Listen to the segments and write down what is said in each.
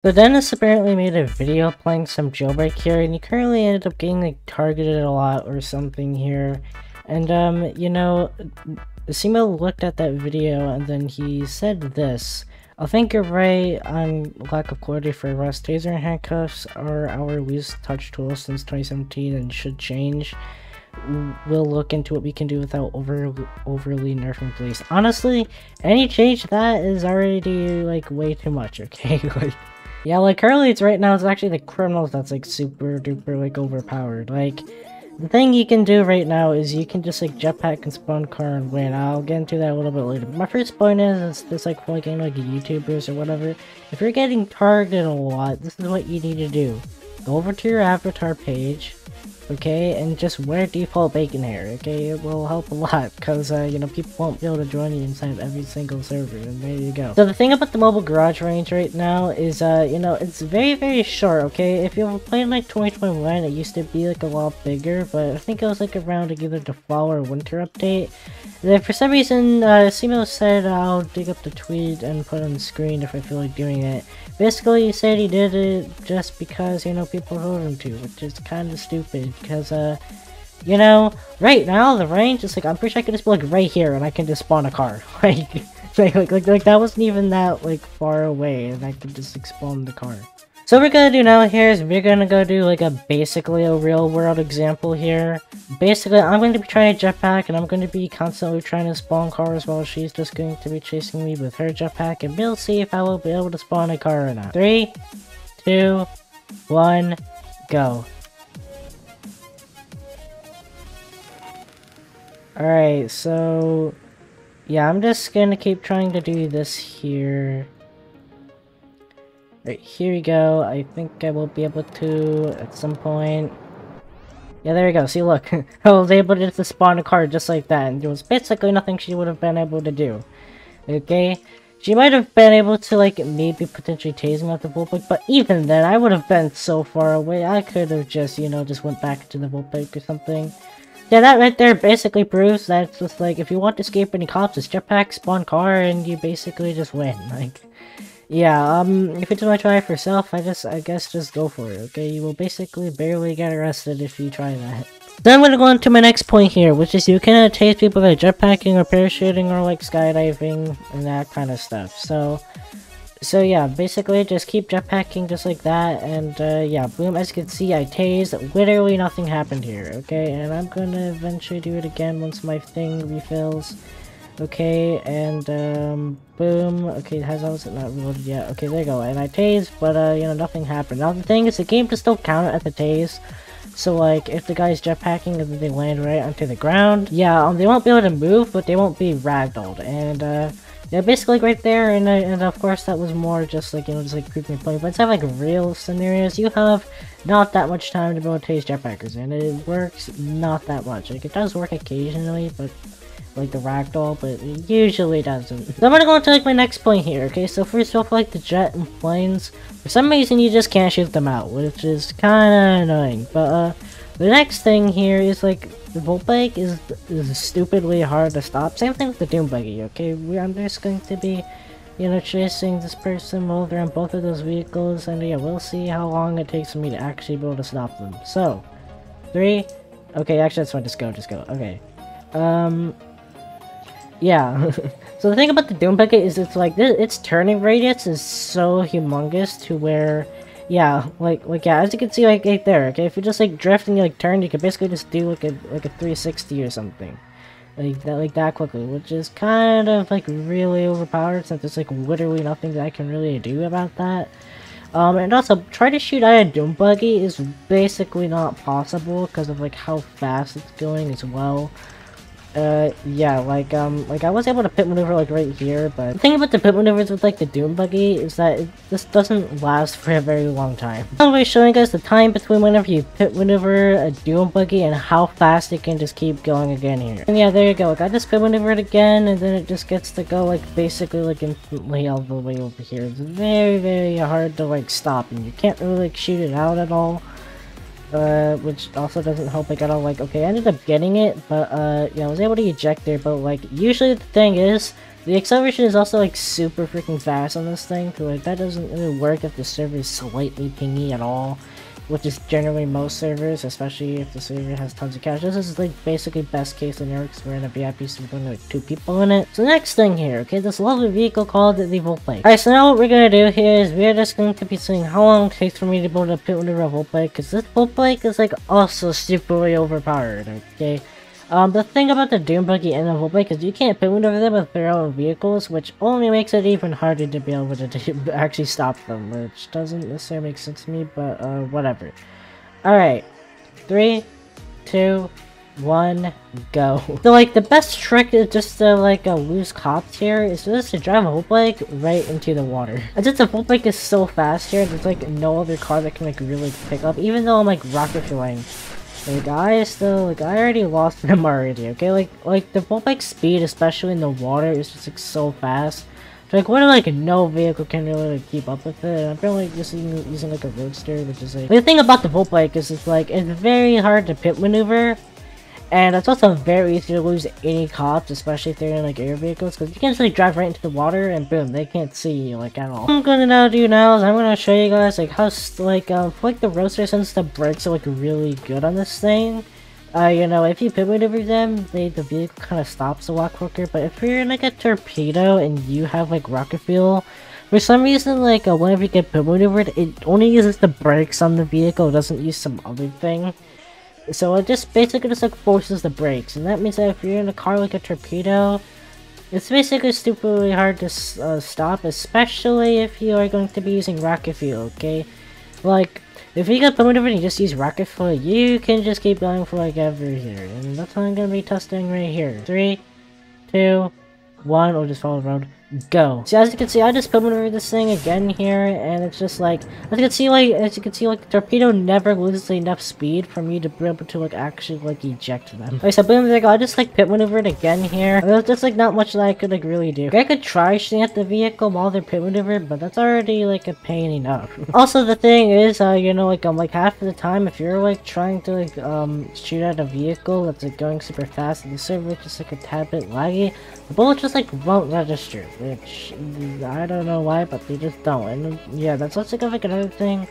So Dennis apparently made a video playing some Jailbreak here, and he currently ended up getting like targeted a lot or something here. And you know, ASIMO looked at that video and then he said this. I think you're right on lack of quality for arrest. Taser and handcuffs are our least touch tools since 2017 and should change. We'll look into what we can do without overly nerfing police. Honestly, any change to that is already like way too much, okay? Like, yeah, like currently it's right now it's actually the criminals that's like super duper like overpowered. Like, the thing you can do right now is you can just like jetpack and spawn car and win. I'll get into that a little bit later. But my first point is this like for getting like YouTubers or whatever. If you're getting targeted a lot, this is what you need to do. Go over to your avatar page, okay, and just wear default bacon hair, okay? It will help a lot, because, you know, people won't be able to join you inside of every single server, and there you go. So the thing about the mobile garage range right now is, you know, it's very, very short, okay? If you played like 2021, it used to be like a lot bigger, but I think it was like around like, either the fall or winter update. And then for some reason, ASIMO said I'll dig up the tweet and put it on the screen if I feel like doing it. Basically, he said he did it just because, you know, people told him to, which is kind of stupid, because, you know, right now, the range is like, I'm pretty sure I could just be, like, right here, and I can just spawn a car. like, that wasn't even that, like, far away, and I could just, like, spawn the car. So what we're gonna do now here is we're gonna go do like basically a real world example here. Basically, I'm going to be trying a jetpack and I'm going to be constantly trying to spawn cars while she's just going to be chasing me with her jetpack, and we'll see if I will be able to spawn a car or not. 3, 2, 1, go. Alright, so yeah, I'm just gonna keep trying to do this here. Right, here we go. I think I will be able to at some point. Yeah, there we go. See, look. I was able to just spawn a car just like that, and there was basically nothing she would have been able to do. Okay? She might have been able to, like, maybe potentially tase me at the Voltbike, but even then, I would have been so far away, I could have just, you know, just went back to the Voltbike or something. Yeah, that right there basically proves that it's just, like, if you want to escape any cops, it's jetpack, spawn car, and you basically just win. Like, yeah, if you just want to try it for yourself, I guess just go for it, okay? You will basically barely get arrested if you try that. Then I'm gonna go on to my next point here, which is you can tase people by jetpacking or parachuting or like skydiving and that kind of stuff. So yeah, basically just keep jetpacking just like that, and yeah, boom, as you can see, I tased, literally nothing happened here, okay? And I'm gonna eventually do it again once my thing refills. Okay, and boom. Okay, has it not reloaded yet? Okay, there you go. And I tased, but you know, nothing happened. Now the thing is, the game can still count at the tase. So like, if the guy's jetpacking and then they land right onto the ground, yeah, they won't be able to move, but they won't be ragdolled. And yeah, basically right there. And of course that was more just like, you know, just like creeping play. But instead of like real scenarios, you have not that much time to be able to tase jetpackers, and it works not that much. Like, it does work occasionally, but like the ragdoll, but it usually doesn't. So I'm gonna go into like my next point here, okay? So first off, like the jet and planes, for some reason you just can't shoot them out, which is kinda annoying. But the next thing here is like the Voltbike is stupidly hard to stop. Same thing with the Doom Buggy, okay? I'm just going to be, you know, chasing this person while they're on both of those vehicles, and yeah, we'll see how long it takes for me to actually be able to stop them. So 3, okay, actually that's fine, just go, okay. Yeah, so the thing about the Doom Bucket is it's like, its turning radius is so humongous to where, yeah, like yeah, as you can see like right there, okay, if you just like drift and you like turn, you can basically just do like a 360 or something. Like that quickly, which is kind of like really overpowered since there's like literally nothing that I can really do about that. And also, try to shoot out a Doom Buggy is basically not possible because of like how fast it's going as well. Yeah, like I was able to pit maneuver like right here, but the thing about the pit maneuvers with like the Doom Buggy is that this doesn't last for a very long time. I'm going to be showing you guys the time between whenever you pit maneuver a Doom Buggy and how fast it can just keep going again here. And yeah, there you go. Like, I just pit maneuvered again, and then it just gets to go like basically like instantly all the way over here. It's very, very hard to like stop, and you can't really like shoot it out at all. Which also doesn't help like at all. Like, okay, I ended up getting it, but yeah, I was able to eject there, but like usually the thing is The acceleration is also like super freaking fast on this thing, so like that doesn't really work if the server is slightly pingy at all, which is generally most servers, especially if the server has tons of cash. This is like basically best case scenario because we're in a VIP, so we're going like 2 people in it. So next thing here, okay, this lovely vehicle called the Voltbike. Alright, so now what we're gonna do here is we're just going to be seeing how long it takes for me to be able to pit maneuver a Voltbike, because this Voltbike is like also stupidly overpowered, okay? The thing about the Doom Buggy and the Voltbike is you can't pit maneuver them with their own vehicles, which only makes it even harder to be able to actually stop them, which doesn't necessarily make sense to me, but whatever. Alright, 3, 2, 1, go. So like the best trick is just to like lose cops here is just to drive a Voltbike right into the water. And since the Voltbike is so fast here, there's like no other car that can like really pick up, even though I'm like rocket fueling. Like I already lost them already, okay? Like the Voltbike speed, especially in the water, is just like so fast. So, like what like no vehicle can really like, keep up with it. And I'm probably like, just using like a roadster, which is like the thing about the Voltbike is it's like it's very hard to pit maneuver. And it's also very easy to lose any cops, especially if they're in like air vehicles, because you can just like drive right into the water and boom, they can't see you like at all. What I'm gonna now do now is I'm gonna show you guys like how like the roadster, since the brakes are like really good on this thing. You know, if you pit maneuver them, the vehicle kind of stops a lot quicker. But if you're in like a torpedo and you have like rocket fuel, for some reason like whenever you get pit maneuvered, it only uses the brakes on the vehicle, it doesn't use some other thing. So it just basically just like forces the brakes, and that means that if you're in a car like a torpedo, it's basically stupidly hard to stop, especially if you are going to be using rocket fuel, okay? Like, if you get maneuvered and you just use rocket fuel, you can just keep going for like ever here, and that's what I'm going to be testing right here. 3, 2, 1, or just follow the road. Go. So as you can see, I just put maneuver this thing again here, and it's just like as you can see, like the torpedo never loses enough speed for me to be able to like actually like eject them. Okay, so boom, there you go. I just like pit maneuvered again here. There's just like not much that I could like really do. I could try shooting at the vehicle while they're pit maneuvered, but that's already like a pain enough. Also, the thing is, you know, like half of the time, if you're like trying to like shoot at a vehicle that's like going super fast and the server is just like a tad bit laggy, the bullet just like won't register. Which I don't know why, but they just don't. And yeah, that's also like another thing.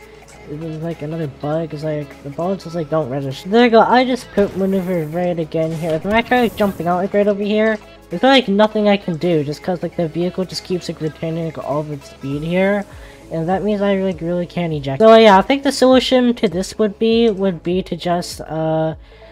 It was like another bug is like the bullets just like don't register. There you go. I just put maneuver right again here. When I try like jumping out like right over here, there's like nothing I can do just because like the vehicle just keeps like retaining like all of its speed here. And that means I like really can't eject. So yeah, I think the solution to this would be to just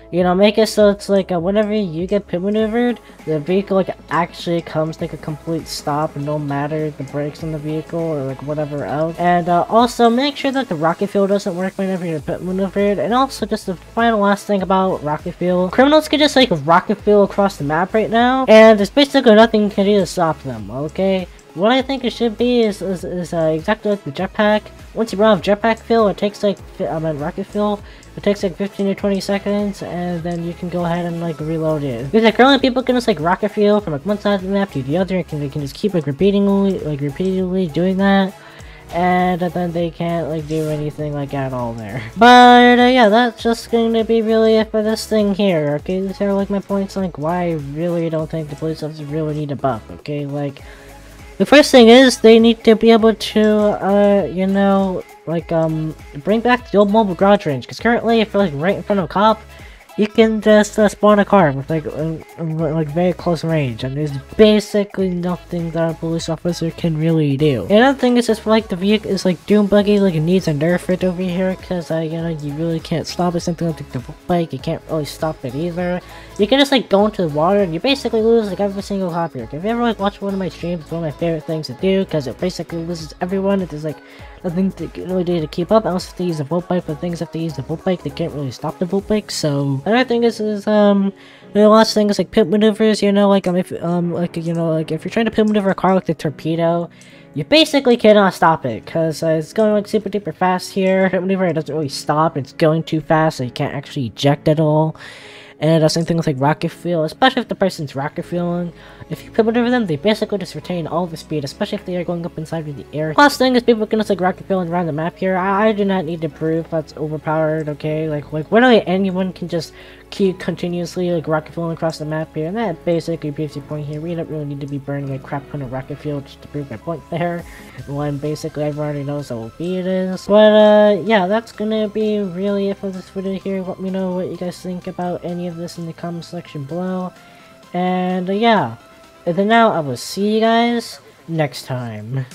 you know, make it so it's like whenever you get pit maneuvered, the vehicle like actually comes to like a complete stop, no matter the brakes on the vehicle or like whatever else. And also make sure that the rocket fuel doesn't work whenever you're pit maneuvered. And also just the final last thing about rocket fuel, criminals can just like rocket fuel across the map right now, and there's basically nothing you can do to stop them. Okay. What I think it should be is exactly like the jetpack. Once you run out of jetpack fuel, it takes like rocket fuel. It takes like 15 to 20 seconds, and then you can go ahead and like reload it. Because like currently people can just like rocket fuel from like one side of the map to the other, and they can just keep like repeatedly doing that, and then they can't like do anything like at all there. But yeah, that's just going to be really it for this thing here. Okay, these are like my points on like why I really don't think the police officers really need a buff. Okay, like the first thing is they need to be able to you know, like bring back the old mobile garage range, because currently if you're like right in front of a cop, you can just spawn a car with like very close range, and there's basically nothing that a police officer can really do. And another thing is just like the vehicle is like Doom Buggy like it needs a nerfed over here, because you know, you really can't stop it. Something like the bike, you can't really stop it either. You can just like go into the water and you basically lose like every single cop here. If you ever like watch one of my streams, it's one of my favorite things to do, because it basically loses everyone. There's like nothing to really do to keep up. I also have to use the volt bike, but things have to use the volt bike, they can't really stop the volt bike. So another thing is the last thing is like pit maneuvers. You know, like if you know, like if you're trying to pit maneuver a car like the torpedo, you basically cannot stop it, because it's going like super duper fast here. Pit maneuver, it doesn't really stop, it's going too fast, so you can't actually eject at all. And same thing with like rocket fuel, especially if the person's rocket fueling. If you pivot over them, they basically just retain all the speed, especially if they are going up inside of the air. Last thing is people can just like rocket fueling around the map here. I do not need to prove that's overpowered, okay? Like literally anyone can just keep continuously like rocket fueling across the map here, and that basically proves your point here. We don't really need to be burning a crap ton of rocket fuel just to prove my point there, when basically everyone already knows how OP it is. But yeah, that's gonna be really it for this video here. Let me know what you guys think about any of this in the comment section below, and yeah, and then now I will see you guys next time.